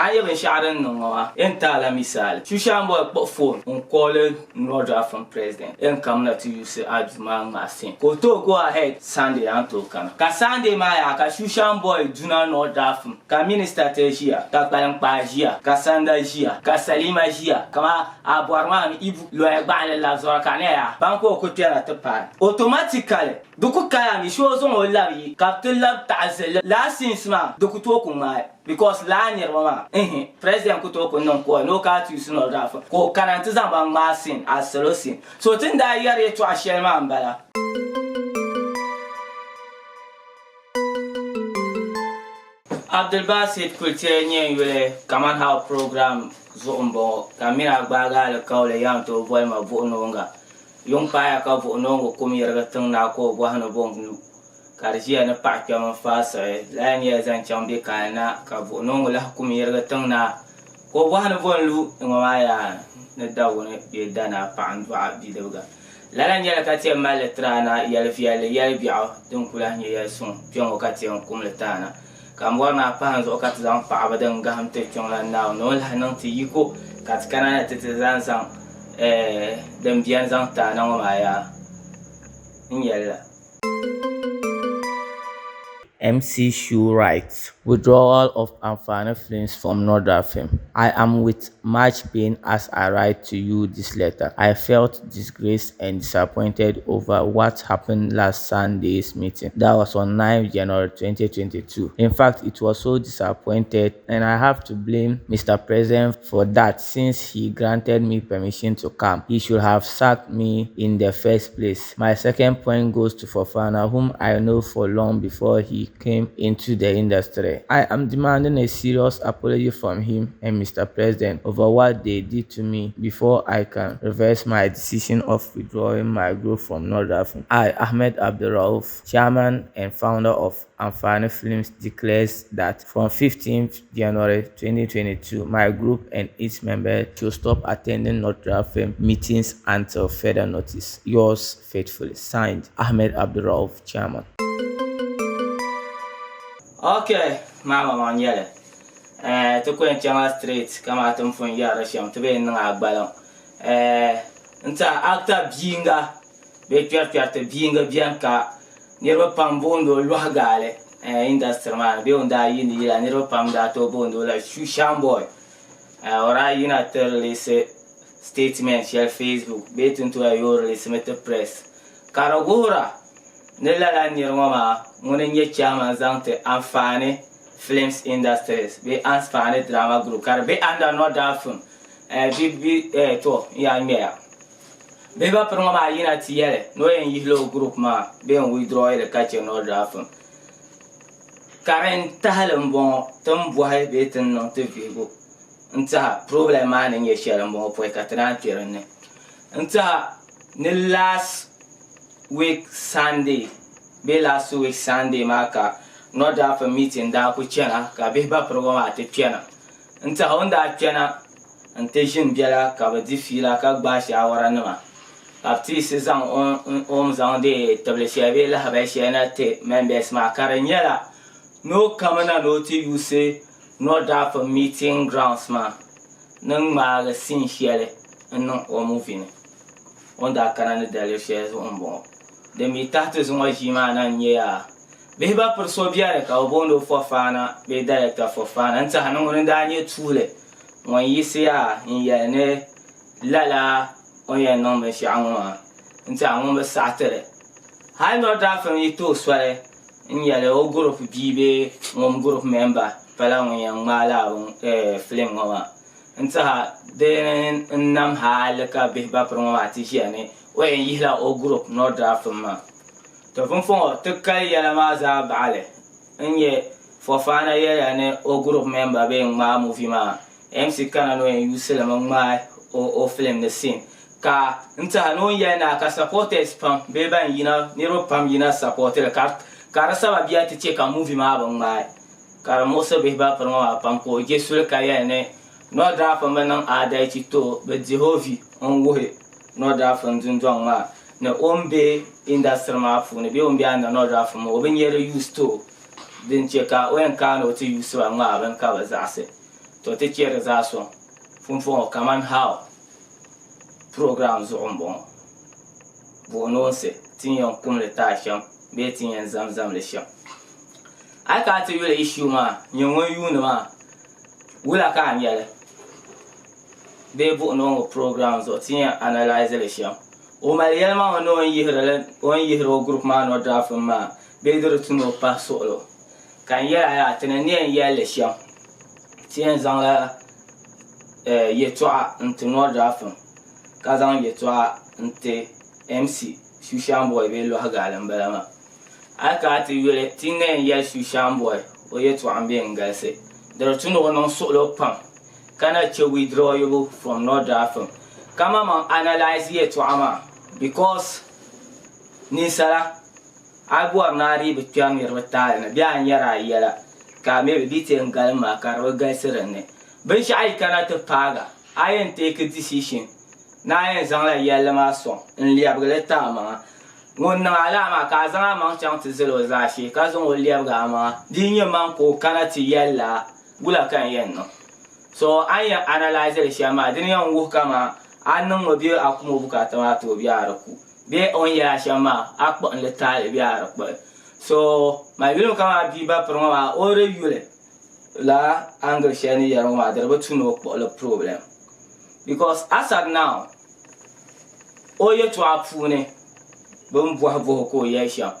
I even shouting no entire misal. ShoeShineBoy put phone on calling Nordrafim president. And come not to use Adman Masin. Go ahead Sunday and token. Ka Sunday Maya, ka ShoeShineBoy do not Nordrafim. Ka Minister Tejia, ka Palampa, ka Sanda Gia, ka Salima Gia, Kama Abuarman, Ibu, Loya Bale Lazora Canea, Banco Cotiana Tapan. Automatically, Duku Kaya, mi shows on Olavi, Captain Lab Tazel, last since ma, Dukutokumai. Because lanyar mama president kuto non ko no ka tu su Nordrafim ko kananti zamba masin asolosin so tinda yare to ashel ma mbala Abdul Basit kultenye yule Kaman how program zombo kamira gbaga le kawle yam to boy ma bononga yung pa ka bonongo kumira gatang na ko bwahno bong Karjia na pakya mafasa lanya zan chambe kana ka bonongo la kumira tangna ko wana bonlu ngwaya na dawone be dana pandu abi dawga lanya ka te maletrana yal fiale yal bi'a dun kula nya yasun piongo ka te kumletana kamwana panzo ka te zan pa abadan ga hamte chongla na no la nan ti yiko ka kana te zan san dem bian zan ta na ngwaya nyela MC Shue writes, withdrawal of Amfani films from Nordrafim. I am with much pain as I write to you this letter. I felt disgraced and disappointed over what happened last Sunday's meeting. That was on 9 January 2022. In fact, it was so disappointed and I have to blame Mr. President for that since he granted me permission to come. He should have sacked me in the first place. My second point goes to Fofana, whom I know for long before he came into the industry. I am demanding a serious apology from him and Mr. President over what they did to me before I can reverse my decision of withdrawing my group from Nordrafim. I, Ahmed Abdurrauf, chairman and founder of Amfani Films, declares that from 15th January 2022, my group and its members should stop attending Nordrafim meetings until further notice. Yours faithfully, signed, Ahmed Abdurrauf, chairman. Okay, mama manyele. To Quenchama Street, come out from Yarasham to be in Agbalon. Nta actor Binga, Becker to Binga Bianca, near Pambondo Luagale, industry man, beyond that in the year, near Pam that Obondo like ShoeShineBoy. Or I unilaterally say statement share Facebook, bait into a your submitted press. Karagora. Nella near mama, when you chairman zante Amfani Films Industries, be Amfani Drama Group, car be under Nordrafim, be to young mayor. Beba Proma Yina Tiere, no in Yellow Group ma, being withdraw the catcher Nordrafim. Karen Tahalambon, Tom Boy beaten not to Vigo. Unta problem man in your shell and more for a Catran Tyranny. Unta the last week Sunday, be last week Sunday maka Nordrafim meeting da ku chena ka beba program ate chena nta honda chena antation biala ka ba difila ka gba shawara nima apti season on zan de tablesia be la ba shena te members ma karanyela no kamana no ti you say Nordrafim meeting grounds ma nang ma ga sin shele no o moving onda kanana dalio shares on bon de mi tahtu zuma jimana nya beba persobiare ka obondo Fofana be director Fofana nta hanon ndanye tule won yisia nyane lala oya nombe shanwa nta ngombe satere hay Nordrafim yito sware nyale o group bibe ngom group member pala won yang mala film ngoma nta de nam halaka beba promati shane when yihla o group Nordrafim ma to fonfon to kai yala ma za baale nye Fofana yala ne o group member be ma movie ma MC kana no en yusela ma o film the scene ka nta no yana ka supporters pam be ban yina niro pam yina supporter ka saba biya ti che ka movie ma ba ma ka mo se be ba ma pam ko je sul ka yana Nordrafim nan adai ti to be Jehovi on wo Nordrafim dundong ma na ombe industry ma fu ne be ombe anda Nordrafim o be nyere use to din cheka wen ka no to use wa ma ban ka ba zase to te kyer za so fun Kaman how program zo on bon no se tin yon kum le ta sham be tin yan zam le sham ai ka te yule issue ma nyon won yu no ma wula ka anyele be bo no program zo tin analyze le sham o ma yel ma no yihro group ma Nordrafim ma be do tuno pa solo kan yela ya tin ne yel le sham tin zang la ye twa into Nordrafim ka zang ye twa inte MC ShoeShineBoy be lo hagalan balama aka ti yule tinne ya ShoeShineBoy o ye twa ambe ngase there tuno non solo pam kana che withdraw you from Nordrafim kama man analyze ye twa ama because ni sala agwar na ri bi kyan yer batale na biya yara yala ka me bi te ngalma ka ro gaisirane bin shi ai kana ta paga ayen take a decision na yen zang la yalla ma so in liabgle ta ma ngon na ala ma ka zang ma chang ti zelo za shi ka zong liabga ma dinye man ko kana ti yalla bula kan yen no so aya analyze le shama dinye ngu kama annan mo bi akumo bukata ma to bi araku be on ya shama akpo le ta bi araku so my video kama bi ba proma o review la angle shani yaro ma there but no problem because as at now o ye to apune bum bo ko yesha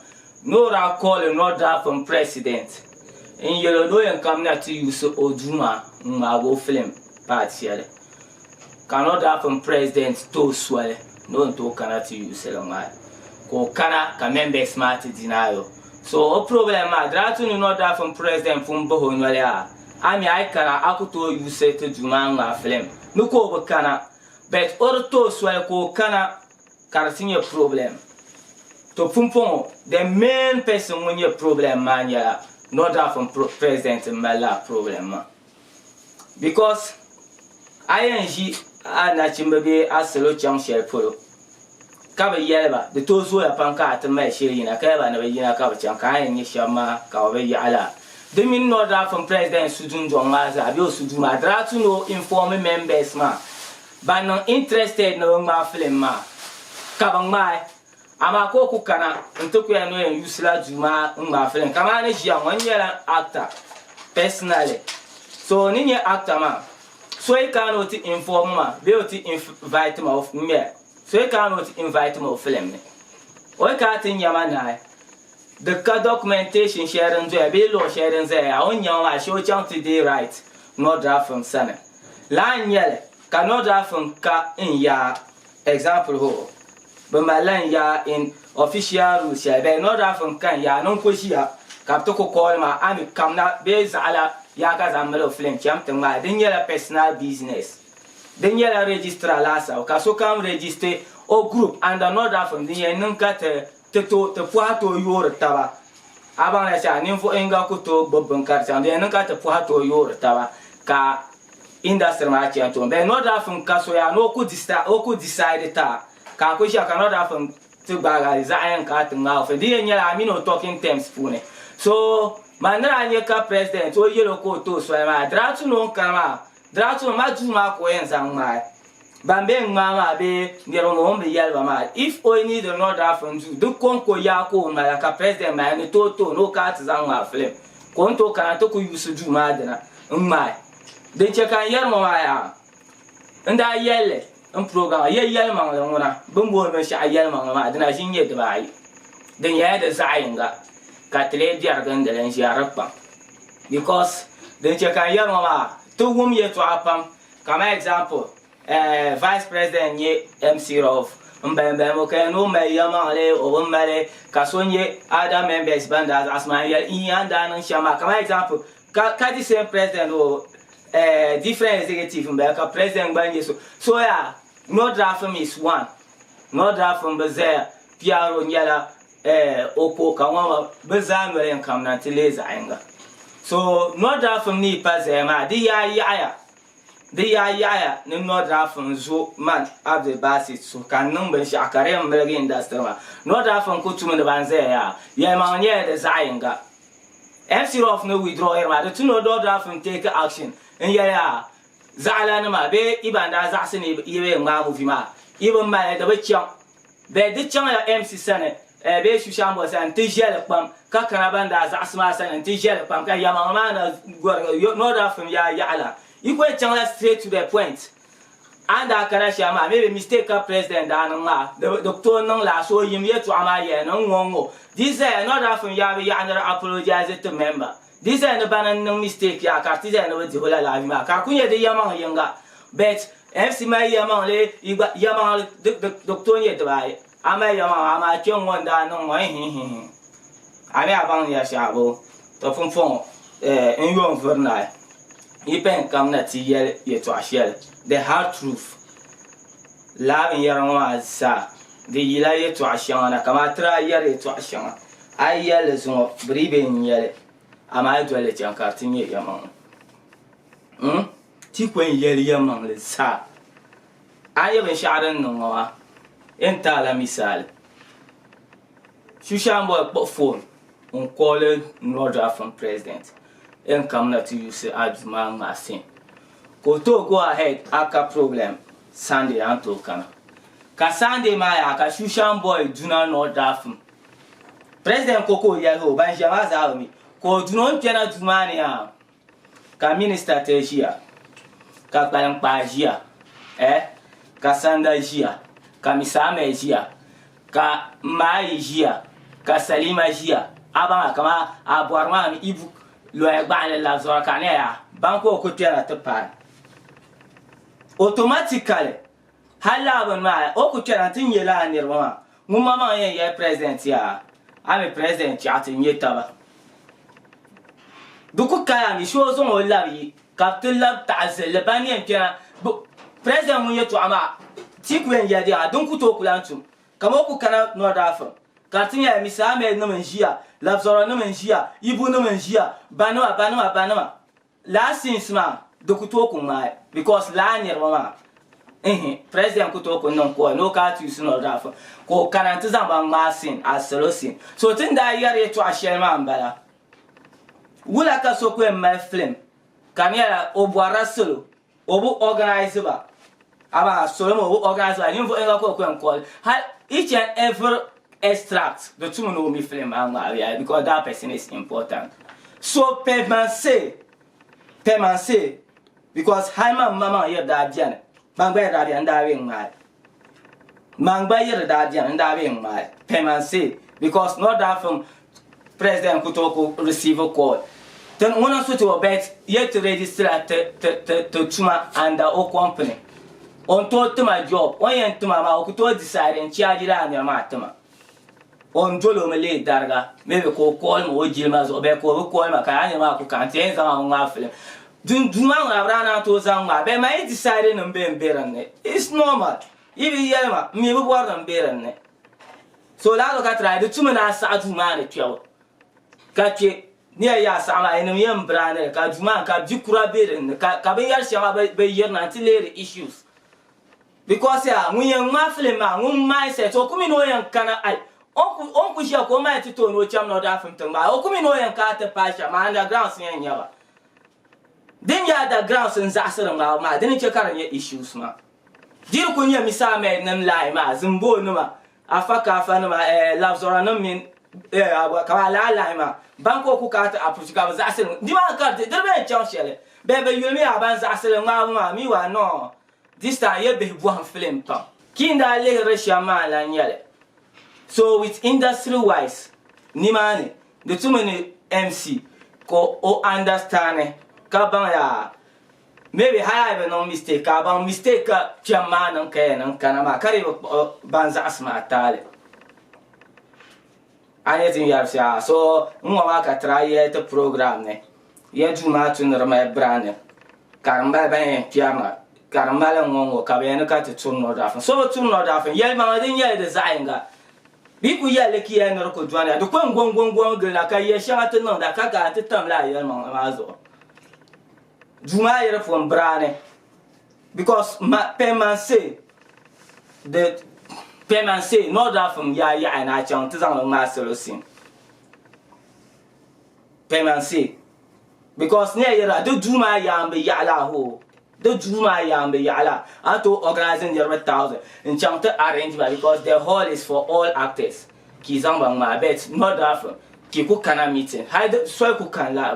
no ra call Nordrafim president in yellow no yan come na to use oduma ma go film part here cannot Nordrafim president to swale no to cannot to use ma ko kana ka members smart denial so o problem ma dratu no Nordrafim president fun bo honwale ami ai kana akuto use to juma ma film no ko bo kana but or to swale ko kana kartinye problem to pumpon the main person when your problem man ya Nordrafim president mala problem ma because ING ana chimbe aselo cham share polo ka ba yelba de to so ya panka atma shiri na ka ba na ba yina ka ba cham ka yin shama ka ba ya ala de min Nordrafim president sudun jonga za bi osudun ma dratu no inform members ma ba no interested no ma film ma kabang mai ama ko ku kana ntoku ya no en usla juma ngba film kama na jia wanyela actor personally so ni actor ma so e kan oti inform ma be oti invite ma of me so e kan oti invite ma of film ne o ka tin yama na the documentation sharing zo be lo sharing ze ya onya ma show chance today right Nordrafim sana la nyele ka Nordrafim ka in ya example ho bamalan ya in official rules ya be Nordrafim kan ya non ko shiya ka to ko call ma ami kamna be zala ya ka zamelo film champion ma din yela personal business din yela register la sa ka so kam register o group and Nordrafim din ya nun ka te puato yor taba abang la cha nin fo enga ko to bobon kar cha din nun ka te puato yor taba ka industry ma cha to be Nordrafim ka so ya no ko decide ta ka ko sha ka Nordrafim to baga za ayan ka tinga of di nyela amino talking terms fune so manra anye ka president o yelo ko to so ma dratu no kama dratu ma ju ma ko en sang ma bambe ngama be ngero mo mbe yalba ma if o need the Nordrafim do kon ko ya ko ma ka president ma ni to no ka tsang ma film kon to kana to ko yusu ju ma dana ngma de che kan yer mo ma ya nda yelle un program yel mang la ngona bumbo me sha yel mang ma dana jinye de bai den ya da zainga ka tele diar ganda len shi arapa because den che kan yer ma to wum ye to apam kama example vice president ye MC of mbembe mo ke no me yama le o mbale ka sonye other members banda asma yel ianda nan shama kama example ka di same president o different executive mbeka president banje so ya Nordrafim is one Nordrafim bezea piaro nyala oko kanwa bezan welen kamna tileza ainga so Nordrafim ni pazema di ya ni Nordrafim zo man abde basit so kan number shakare mbelge industry ma Nordrafim kutumu de banze ya manye de zainga MC of no withdraw ma de tuno Nordrafim take action en ya zala na ma be ibanda za sene ibe ma movie ma ibe ma da be chang be de chang ya MC sane be ShoeShineBoy san te jele pam ka kana banda za asma sane te jele pam ka ya ma na Nordrafim ya ala iko chang la straight to the point anda kana shama maybe mistake ka president ananga the doctor nang la so yim ye to ama ye no ngongo this is Nordrafim ya be ya na apologize to member this is no banan no mistake ya ka ti no di hola la ma ka kunye de yama yenga bet MC ma yama le yama doctor ye to ba ama yama ama chong wanda no mo hi ami abang ya shabo to fon en yon verna ipen kam na ti ye to ashel the hard truth la bin yaran sa de yila ye to ashana kama tra yare to ashana ayel zo bribe nyele ama dole jan kartin ye yaman ti kwen yele yaman le sa aye ben sharan no wa enta la misal ShoeShineBoy po phone on call Nordrafim president en kam na to use adman masin ko to go ahead aka problem Sunday anto kana ka Sunday ma ya ka ShoeShineBoy duna Nordrafim president koko ya ho ban jama za mi ko dunon pena dumani ya ka minister tejia ka kpalan pajia ka sanda jia ka misame jia ka mai jia ka salima jia aba kama abuarma mi ibu lo ya gbaale la zora ka ne ya banko ko tera te par automatically hala ban ma o ku tera tin yela nirwa mun mama ye president ya ame president ya tin yetaba duku kaya mi sho zo mo labi kapten lab ta'zel le bani en tera president mun yeto ama tikwen ya dia dunku to kulantum kamo ku kana Nordrafim katin ya misame no menjia labzora no menjia ibu no menjia banwa la sinsma dokuto ku mai because la nyerwa president ku to ku non ko no ka tu su Nordrafim ko kana tizan ba masin asolosin so tinda yare to ashelma ambala wula ka so ku mai film kanya obwara solo obu organize ba aba solo mo organize ba nimfo enga ko ko each and every extract the two know me film because that person is important so permanence because haima mama yer da dian mangba da dian da wing mai mangba yer da dian da wing mai permanence because not that from president kutoko receive a call then one also to bet yet to register to tuma under o company on to my job on yen to mama okuto decide and charge la nya matama on jolo mele darga maybe ko call mo jilma zo be ko call ma ka nya ma ko kan ten za ma film duma na brana to za ma be mai decide no be beran ne it's normal ibi yelma mi bu bor no beran ne so la do ka try de tuma na sa duma ne tiawo ka ke ni ya sa ma ene yem brane ka duma ka jikura beran ka be yar shama be yer na ti lere issues because ya munyen ma film ma mun mindset o kumi no yan kana ai on ku shia ko mai tito no cham Nordrafim tamba o kumi no yan ka ta pasha ma underground sin yawa den ya da ground sin za asirin ma den ce karan ya issues ma dir kun ya misa mai nan lai ma zumbo no ma afaka fa no ma labzora no min ka la lai ma banko ku ka ta approach ka za asirin di ma ka de be cham shele be yumi aban za asirin ma mi wa no this time ye be buan film pa kinda le reshama la nyale so with industry wise ni mane the too many MC ko o understand ka ban ya maybe have no mistake ka ban mistake ka chama nan kai nan kana ma kare ban za asma tale anything you have say so mo ma ka try the program ne ye juma tun rama brand karamba ban piama karambala ngongo kabene ka te tun Nordrafim so tun Nordrafim yel ma din yel design ga bi ku yel ki ya no ko jwana do ko ngongo gela ka ye sha te no da ka ga te tam la yel ma zo juma yere from brane because ma permanence the permanence Nordrafim ya na chang te zang ma solution permanence because near yera do do my yam be yala ho. Do do my yam be yala. I to organizing the 1,000 and chant to arrange because the hall is for all actors. Kizang my bet Nordrafim. Kiku kana meeting. Hide so ku kan la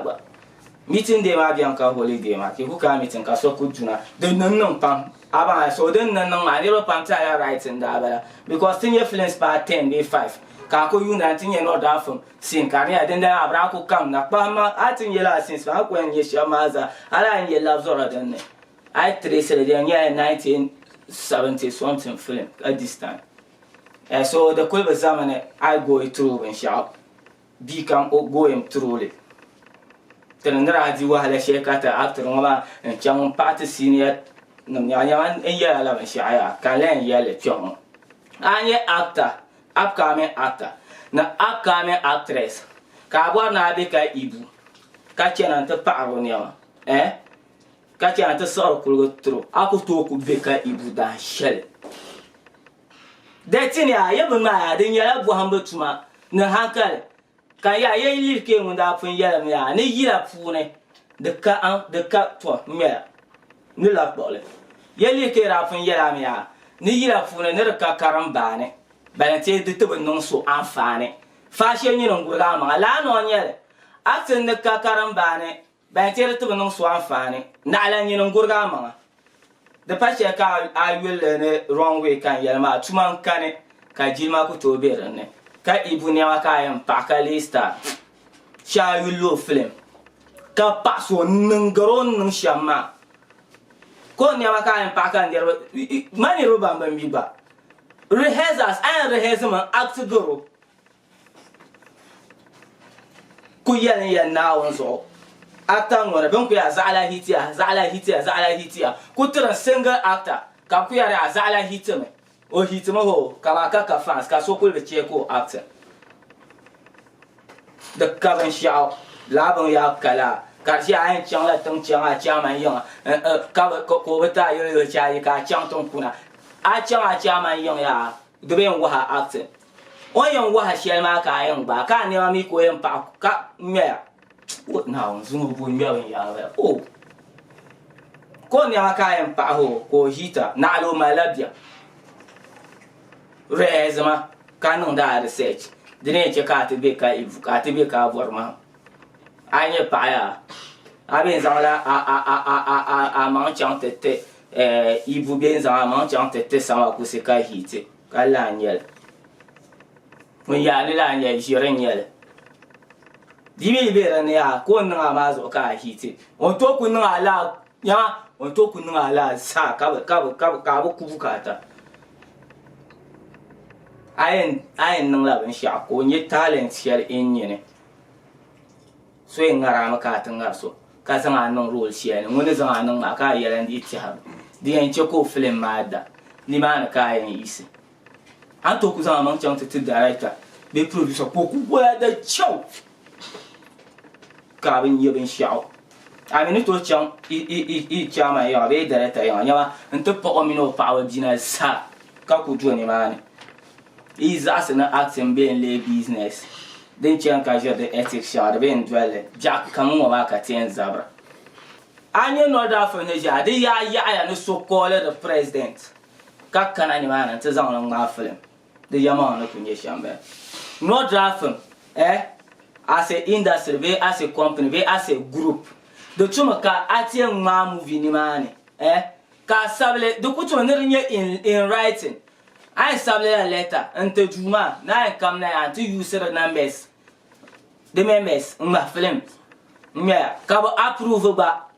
meeting de ma bianca holiday ma kiku kan meeting ka so ku juna. The non pam. Aba so den non ma never pam tire writing da ba because tin your feelings part 10 day 5. Ka ko you na tin ye Nordrafim. Sin kan ya den da abra ku kam na pa ma atin ye la since fa ko en ye shamaza ala en ye love zora den. I trace it in 1970 something film at this time. So the cool examine I go through and shout. Become going through it. Then I do what I shake at after Roma and Chang Party Senior Nyaman and Yella and Shire, Kalen Yellow Chong. I'm yet actor, upcoming actor, now upcoming actress. Kawana Beka Ibu. Catching on the paronia, eh? Catching at the circle through. I could talk with Beka Ibu that shell. That's in ya, you mad, then you're a humble to my Nahanka. Kaya ye live came without from Yellow, and a year pune the cat to me. No love ball. Ye live came out from Yellow, Nira pune another carambane, but I tell the two non so unfunny. Fashion you don't go down, a land on yellow. Acting the carambane, but I tell the two non so unfunny. Nalan you don't go down. The passion car I will learn it wrong way can yellow, 2 months can it, Kajima to be on it. Ka ibu nyawa ka yam paka lista sha yulo film ka paso nngaro nung shama ko nyawa ka yam paka ndero mani roba mbambi ba rehearsals and rehearsal act goro ku yan yan nawon so actor ngora ben ku ya zala hitia ku tra single actor ka ku ya zala hitia o hitimo ho kama kaka fans ka sokol be cheko actor the Kaman shout labon ya kala ka shi ayin chang la tong chang a chang man yong ka ko beta yo cha yi ka chang tong kuna a chang man yong ya de ben wa actor on yong wa shi ma ka yong ba ka ne ma mi ko yong pa ka me what now zungu bu me ya oh ko ne ma ka yong pa ho ko hita na lo malabia Rezma, canon da research. The nature cat be ka vorma. I ne paya. I been zala a manchant tete, ibu benza a manchant tete sama kusika hite. Kalanyel. When ya lanya jirenyel. Dibi berania, kona mazo ka hite. On toku no ala, ya, on toku no ala sa kabo kubukata. I ain't no love and shark when your talents share in ye. Swing around a cat and so. Kazan no rule share, and when is on no Maka and each have. The ain't choco film mad. The man kai and easy. I took us on to the director. They produce a book where the chow. Cabin you been shout. I mean, it was chum, eat chama, your director, and took Pomino power dinner, sir. Kaku Johnny man. He's asking acting being lay business. Then Chanka the ethics shard, being dwelling. Jack come over at 10 Zabra. I know that for Niger, they ya and so called the president. Kakan any man and Tazan on my film. The Yaman of Shambe. Nordrafim, as a industry, as a company, as a group. The Chumaka at young man movie ni money, Ka Sable, the Kutu in writing. I sublet a letter until Juma. Now I come there until you say the numbers. The members in my film. Yeah, cover approve but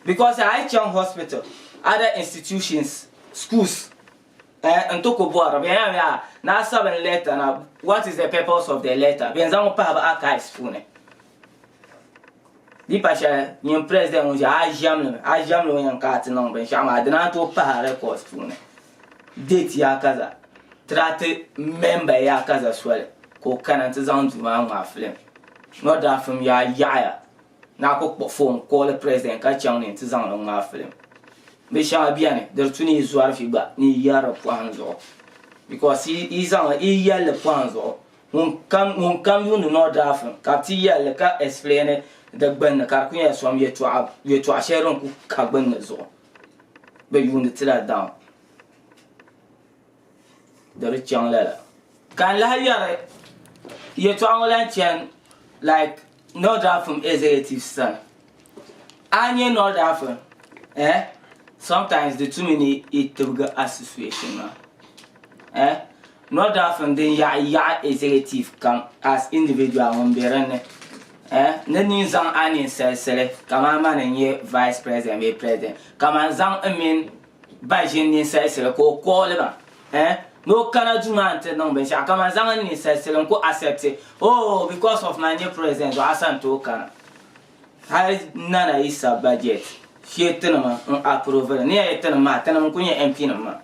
because I Chang hospital, other institutions, schools, and talk about now 7 letter. Now, what is the purpose of the letter? Benzamo have archives for me. The Pasha, you president was I jam no young cat number, and Shama, I did not to pay records for me. Date ya kaza trate member ya kaza swele ko kanante zantu ma film Nordrafim ya na ko perform call the president ka chang ni tizan ma film be sha biane der tuni zuar fi ba ni yara panzo because he yell panzo mun kam you Nordrafim ka ti yell ka explain the bun ka ku ya som ye to a share ku ka bun zo be yun ti la down the rich young lala kan la ya ye to an chen like Nordrafim executive son anye Nordrafim sometimes the too many it association Nordrafim then ya executive come as individual on berene nani zang anin sele Kaman man ye vice president be president Kaman zang amin bajin ni sele ko le ba no kana juma ante no ben sha Kaman zang ni sele ko accept oh because of my new president so asan to kana hay nana isa budget she tenama approve ne ya tenama tenama kunya MP na ma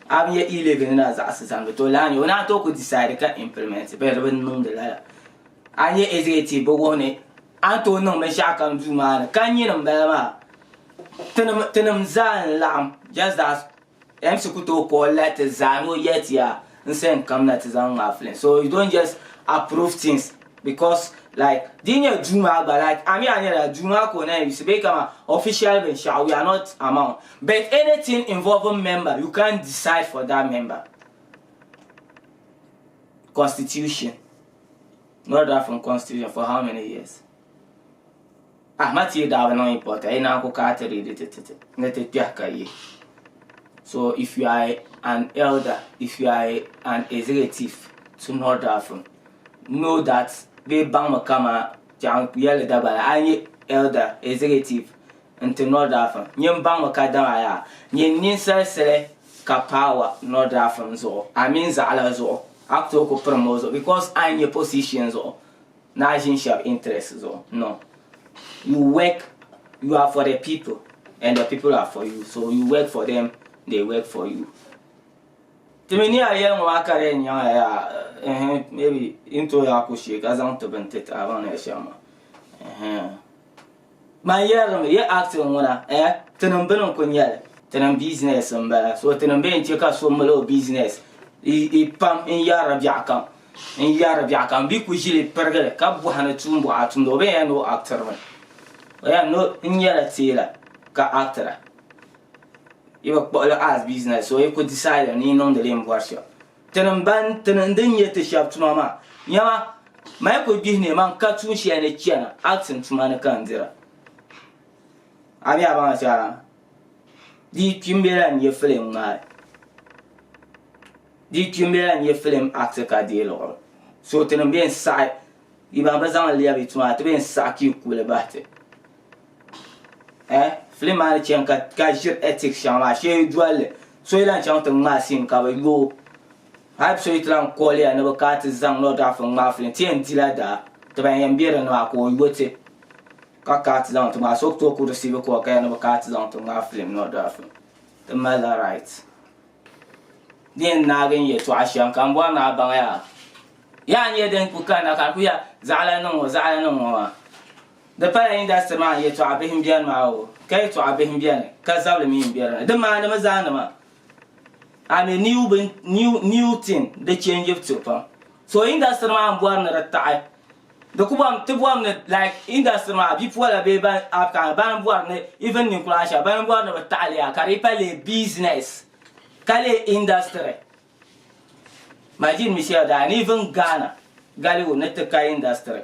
am ye 11 na za asan to lani ona to ko decide ka implement be ben nung de la anye executive bo ne anto no me shaka juma kan yin mbelama tenam zan lam just that em sukuto ko let zanu yet ya nsen kam na zan aflen so you don't just approve things because like dinya juma but like ami anya juma ko na you say kama official ben sha we are not among but anything involving member you can't decide for that member constitution Nordrafim constitution for how many years? Mati da no important. Ina ko ka tare de so if you are an elder, if you are an executive to Nordrafim, know that they bang kama jang yele da bala any elder executive into Nordrafim. Nyem bang ka da ya. Nyen sele ka power Nordrafim zo. Amin za ala zo. Acto ko promozo because I'm your positions or national interests or no. You work, you are for the people and the people are for you. So you work for them, they work for you. Timini ayen wakare nya maybe into ya kushi kazan to bentet avant ya shama. Ma ye action wona tenam benon ko nyale tenam business mba so tenam be ntika so malo business pam in yara biakam bi ku jili pergale ka bu hana tumbo atundo be no actor man no in yara tela ka actor you work as business so you could decide ni non de lem warsha tenan den yete shap tumama nyama mai ko bi ne man ka tun shi ne kiana acting tumana kan dira abi abanga sha di kimbela ni film ngai di kimbela ni film actor ka di lo so tenan bien sai iba bazan liya bituma to bien saki kule bahte film ma chen ka jir ethics chama she duale so ilan chang to masin ka ba yo hype so itlan kolia no ka ta zang no da fun ma film tien dilada to ban yambira no ako yote ka ta zang to ma so to ku receive ko ka no ka ta zang to ma film no da fun the mother right dien na gen ye to ashan kan bwa na ban ya nye den ku kana ka ku ya zala no the pala industry man ye to abihim bian ma o kai to abihim bian ka zawle mi bian de ma na mazana ma I'm a new thing the change of super so industry man bwa na rata the kubam to bwa na like industry man before la be ban afka ban bwa na even ni kulasha ban bwa na rata ya kari pale business kale industry imagine Michelle da even Ghana gali wo net ka industry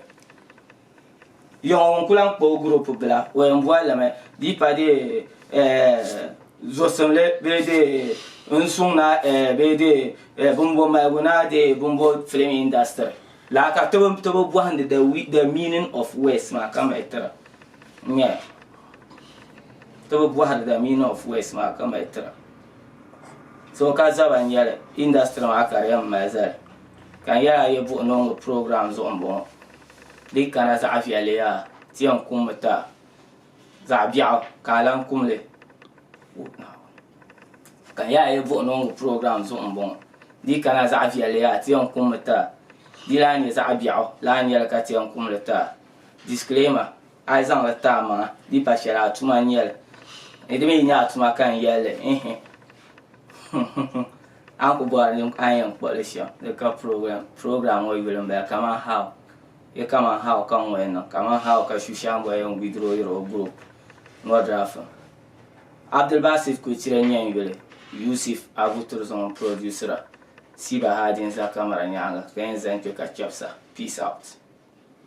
yon kulan po group bla wo envoie me di pa de zo semble be de un sona be de bombo maguna de bombo film industry la ka to bo hande the meaning of west ma kama etera yeah to bo hande the meaning of west ma kama etera so ka zaba nyale industry ma kare mazal kan ya ye bu no programs on bon di kana za afia le ya tian kumata za bia kalan kumle kan ya ye bu no programs on bon di kana za afia le ya tian kumata di la ni za bia la ni ka tian kumleta disclaimer ai zan la ta ma di pa shara tuma nyele e de me nya tuma kan yele Uncle Boy, ayan polish the program or you will be come how ya Kaman how kan wena Kaman how ka ShoeShineBoy and Widraw your group Nordrafim Abdelbasif ku tire nyen yule Yusuf avutur son producer Siba hadin za kamera nyanga kan zan ka chapsa peace out